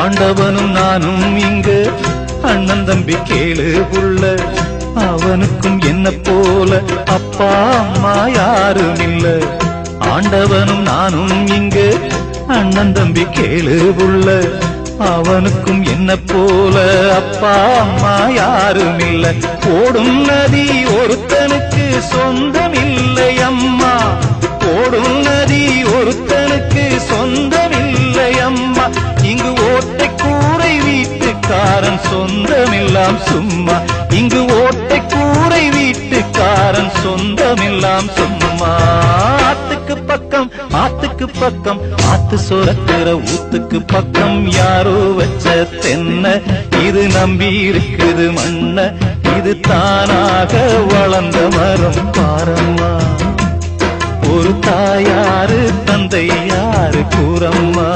ஆண்டவனும் நானும் இங்கு அண்ணன் தம்பி கேளு புள்ள, அவனுக்கும் என்ன போல அப்பா அம்மா யாரும் இல்ல. ஆண்டவனும் நானும் இங்கு அண்ணன் தம்பி கேளு புள்ள, அவனுக்கும் என்ன போல அப்பா அம்மா யாரும் இல்ல. ஓடும் நதி ஒருத்தனுக்கு சொந்தம் இல்லை அம்மா, ஓடும் நதி ஒருத்தனுக்கு சொந்தமில்லை அம்மா. இங்கு ஓட்டை கூரை வீட்டுக்காரன் சொந்தமெல்லாம் சும்மா, இங்கு ஓட்டை கூரை வீட்டுக்காரன் சொந்தமெல்லாம் சும்மா. ஆத்துக்கு பக்கம் ஆத்துக்கு பக்கம் ஆத்து சுரக்கிற ஊத்துக்கு பக்கம் யாரோ வச்ச தென்ன, இது நம்பி இருக்குது மண்ண, இது தானாக வளர்ந்த மரம் பாரம்மா. ஒரு தாயாரு தந்தை யாரு கூறம்மா.